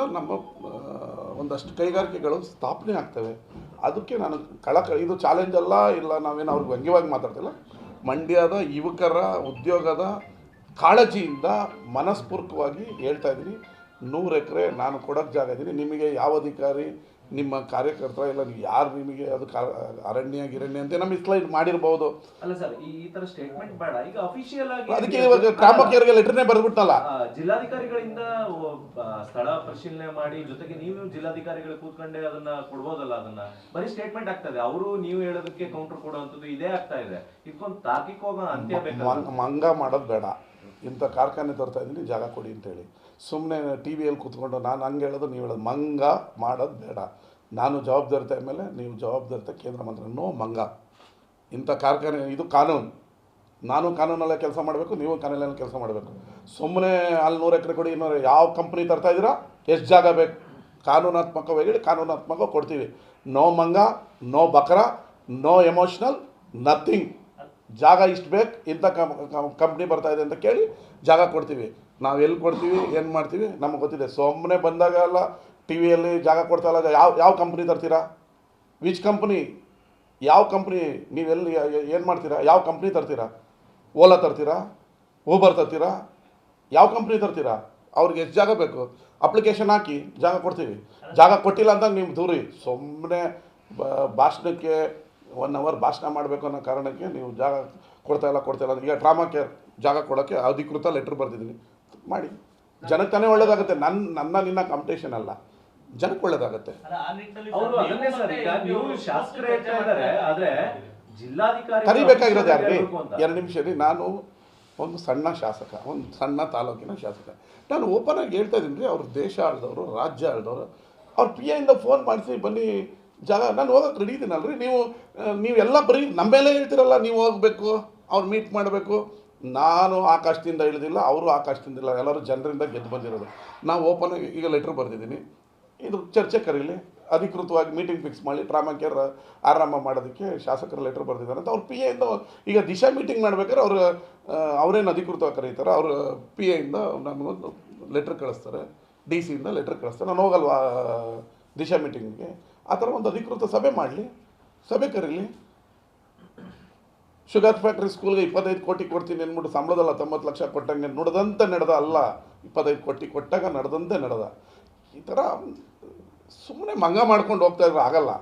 ನಮ್ಮ ಒಂದಷ್ಟು ಕೈಗಾರಿಕೆಗಳು ಸ್ಥಾಪನೆ ಆಗ್ತವೆ. ಅದಕ್ಕೆ ನಾನು ಇದು ಚಾಲೆಂಜ್ ಅಲ್ಲ, ಇಲ್ಲ ನಾವೇನು ಅವ್ರಿಗೆ ವ್ಯಂಗ್ಯವಾಗಿ ಮಾತಾಡ್ತಿಲ್ಲ. ಮಂಡ್ಯದ ಯುವಕರ ಉದ್ಯೋಗದ ಕಾಳಜಿಯಿಂದ ಮನಸ್ಪೂರ್ವಕವಾಗಿ ಹೇಳ್ತಾ ಇದ್ದೀನಿ. 100 ಎಕರೆ ನಾನು ಕೊಡೋಕ್ಕೆ ಜಾಗ ಇದ್ದೀನಿ. ನಿಮಗೆ ಯಾವ ಅಧಿಕಾರಿ, ನಿಮ್ಮ ಕಾರ್ಯಕರ್ತರ ಇಲ್ಲ ಯಾರು ನಿಮಗೆ ಅದು ಅರಣ್ಯ ಅಂತ ನಮ್ಮ ಸ್ಲೈಡ್ ಮಾಡಿರ್ಬೋದು. ಅಲ್ಲ ಸರ್, ಈ ತರ ಸ್ಟೇಟ್ಮೆಂಟ್ ಬೇಡ. ಈಗ ಅಫಿಷಿಯಲ್ ಆಗಿ ಅದಕ್ಕೆ ಇವಾಗ ಗ್ರಾಮಕ್ಕೆ ಲೆಟರ್ನೇ ಬರೆದ್ಬಿಟ್ಟಲ್ಲ. ಜಿಲ್ಲಾಧಿಕಾರಿಗಳಿಂದ ಸ್ಥಳ ಪರಿಶೀಲನೆ ಮಾಡಿ, ಜೊತೆಗೆ ನೀವು ಜಿಲ್ಲಾಧಿಕಾರಿಗಳು ಕೂತ್ಕೊಂಡೆ ಅದನ್ನ ಕೊಡ್ಬೋದಲ್ಲ. ಅದನ್ನ ಬರೀ ಸ್ಟೇಟ್ಮೆಂಟ್ ಆಗ್ತದೆ. ಅವರು ನೀವು ಹೇಳೋದಕ್ಕೆ ಕೌಂಟರ್ ಕೊಡುವಂಥದ್ದು ಇದೇ ಆಗ್ತಾ ಇದೆ. ಇದಕ್ಕೊಂದು ತಾರ್ಕಿಕ ಹೋಗೋ ಅಂತ್ಯ ಬೇಕು. ಮಂಗ ಮಾಡೋದು ಬೇಡ. ಇಂಥ ಕಾರ್ಖಾನೆ ತರ್ತಾ ಇದ್ದೀನಿ, ಜಾಗ ಕೊಡಿ ಅಂತೇಳಿ ಸುಮ್ಮನೆ ಟಿ ವಿಯಲ್ಲಿ ಕೂತ್ಕೊಂಡು ನಾನು ಹಂಗೆ ಹೇಳೋದು ನೀವು ಹೇಳೋದು. ಮಂಗ ಮಾಡೋದು ಬೇಡ. ನಾನು ಜವಾಬ್ದಾರಿತೆ ಮೇಲೆ ನೀವು ಜವಾಬ್ದಾರಿತೆ ಕೇಂದ್ರ ಮಂತ್ರಿ. ನೋ ಮಂಗ. ಇಂಥ ಕಾರ್ಖಾನೆ ಇದು ಕಾನೂನು. ನಾನು ಕಾನೂನಲ್ಲೇ ಕೆಲಸ ಮಾಡಬೇಕು, ನೀವು ಕಾನೂನಲ್ಲೇ ಕೆಲಸ ಮಾಡಬೇಕು. ಸುಮ್ಮನೆ ಅಲ್ಲಿ 100 ಎಕರೆ ಕೊಡಿ, ಯಾವ ಕಂಪ್ನಿ ತರ್ತಾ ಇದ್ದೀರಾ, ಎಷ್ಟು ಜಾಗ ಬೇಕು, ಕಾನೂನಾತ್ಮಕವಾಗಿ ಹೇಳಿ ಕಾನೂನಾತ್ಮಕ ಕೊಡ್ತೀವಿ. ನೋ ಮಂಗ, ನೋ ಬಕ್ರ, ನೋ ಎಮೋಷ್ನಲ್, ನಥಿಂಗ್. ಜಾಗ ಇಷ್ಟು ಬೇಕು, ಇಂಥ ಕಂಪ್ನಿ ಬರ್ತಾಯಿದೆ ಅಂತ ಕೇಳಿ ಜಾಗ ಕೊಡ್ತೀವಿ. ನಾವು ಎಲ್ಲಿ ಕೊಡ್ತೀವಿ, ಏನು ಮಾಡ್ತೀವಿ ನಮಗೆ ಗೊತ್ತಿದೆ. ಸುಮ್ಮನೆ ಬಂದಾಗೆಲ್ಲ ಟಿ ವಿಯಲ್ಲಿ ಜಾಗ ಕೊಡ್ತಾ ಇಲ್ಲ. ಯಾವ ಕಂಪ್ನಿ ತರ್ತೀರಾ, ವಿಚ್ ಕಂಪ್ನಿ, ಯಾವ ಕಂಪ್ನಿ, ನೀವೆಲ್ಲಿ ಏನು ಮಾಡ್ತೀರಾ, ಯಾವ ಕಂಪ್ನಿ ತರ್ತೀರಾ, ಓಲಾ ತರ್ತೀರಾ, ಊಬರ್ ತರ್ತೀರಾ, ಯಾವ ಕಂಪ್ನಿ ತರ್ತೀರಾ, ಅವ್ರಿಗೆ ಎಷ್ಟು ಜಾಗ ಬೇಕು ಅಪ್ಲಿಕೇಶನ್ ಹಾಕಿ ಜಾಗ ಕೊಡ್ತೀವಿ. ಜಾಗ ಕೊಟ್ಟಿಲ್ಲ ಅಂತ ನೀವು ದೂರಿ. ಸುಮ್ಮನೆ ಭಾಷಣಕ್ಕೆ 1 ಅವರ್ ಭಾಷಣ ಮಾಡಬೇಕು ಅನ್ನೋ ಕಾರಣಕ್ಕೆ ನೀವು ಜಾಗ ಕೊಡ್ತಾಯಿಲ್ಲ. ಈಗ ಟ್ರಾಮಾ ಕೇರ್ ಜಾಗ ಕೊಡೋಕ್ಕೆ ಅಧಿಕೃತ ಲೆಟ್ರ್ ಬರ್ತಿದ್ದೀನಿ. ಮಾಡಿ, ಜನಕ್ಕೆ ತಾನೇ ಒಳ್ಳೇದಾಗುತ್ತೆ. ನಿನ್ನ ಕಾಂಪಿಟೇಷನ್ ಅಲ್ಲ, ಜನಕ್ಕೆ ಒಳ್ಳೇದಾಗುತ್ತೆ. ಕರಿಬೇಕಾಗಿರೋದು ಯಾರಿಗೆ? 2 ನಿಮಿಷ ರೀ. ನಾನು ಒಂದು ಸಣ್ಣ ಶಾಸಕ, ಒಂದು ಸಣ್ಣ ತಾಲೂಕಿನ ಶಾಸಕ. ನಾನು ಓಪನ್ ಆಗಿ ಹೇಳ್ತಾ ಇದ್ದೀನಿ ರೀ. ಅವ್ರು ದೇಶ ಆಳಿದವರು, ರಾಜ್ಯ ಆಳಿದವರು. ಅವ್ರು ಪಿ ಎಯಿಂದ ಫೋನ್ ಮಾಡಿಸಿ ಬನ್ನಿ ಜಾಗ, ನಾನು ಹೋಗೋಕೆ ರೆಡಿ ಇದ್ದೀನಲ್ರಿ. ನೀವೆಲ್ಲ ಬರೀ ನಮ್ಮ ಮೇಲೆ ಹೇಳ್ತಿರಲ್ಲ, ನೀವು ಹೋಗಬೇಕು, ಅವ್ರು ಮೀಟ್ ಮಾಡಬೇಕು. ನಾನು ಆಕಾಶದಿಂದ ಇಳಿದಿಲ್ಲ, ಅವರು ಆಕಾಶದಿಂದ ಇಲ್ಲ, ಎಲ್ಲರೂ ಜನರಿಂದ ಗೆದ್ದು ಬಂದಿರೋದು. ನಾವು ಓಪನ್ ಆಗಿ ಈಗ ಲೆಟ್ರ್ ಬರೆದಿದ್ದೀನಿ. ಇದು ಚರ್ಚೆ ಕರೀಲಿ, ಅಧಿಕೃತವಾಗಿ ಮೀಟಿಂಗ್ ಫಿಕ್ಸ್ ಮಾಡಿ ಟ್ರಾಮಾ ಕೇರ್ ಆರಂಭ ಮಾಡೋದಕ್ಕೆ ಶಾಸಕರ ಲೆಟ್ರ್ ಬರೆದಿದ್ದಾರೆ ಅಂತ. ಅವ್ರು ಪಿ ಎಯಿಂದ ಈಗ ದಿಶಾ ಮೀಟಿಂಗ್ ಮಾಡ್ಬೇಕಾದ್ರೆ ಅವರೇನು ಅಧಿಕೃತವಾಗಿ ಕರೀತಾರೆ. ಅವರು ಪಿ ಎಯಿಂದ ನಮಗೊಂದು ಲೆಟ್ರ್ ಕಳಿಸ್ತಾರೆ, ಡಿ ಸಿಯಿಂದ ಲೆಟ್ರ್ ಕಳಿಸ್ತಾರೆ. ನಾನು ಹೋಗಲ್ವಾ ದಿಶಾ ಮೀಟಿಂಗಿಗೆ? ಆ ಥರ ಒಂದು ಅಧಿಕೃತ ಸಭೆ ಮಾಡಲಿ, ಸಭೆ ಕರೀಲಿ. ಶುಗರ್ ಫ್ಯಾಕ್ಟ್ರಿ ಸ್ಕೂಲ್ಗೆ 25 ಕೋಟಿ ಕೊಡ್ತೀನಿ ಅಂದ್ಬಿಟ್ಟು ಸಂಬಳದಲ್ಲ 90 ಲಕ್ಷ ಕೊಟ್ಟಂಗೆ ನುಡ್ದಂತೆ ನಡೆದ ಅಲ್ಲ. 25 ಕೋಟಿ ಕೊಟ್ಟಾಗ ನಡೆದಂತೆ ನಡೆದ. ಈ ಥರ ಸುಮ್ಮನೆ ಮಂಗ ಮಾಡ್ಕೊಂಡು ಹೋಗ್ತಾ ಇದ್ರೆ ಆಗಲ್ಲ.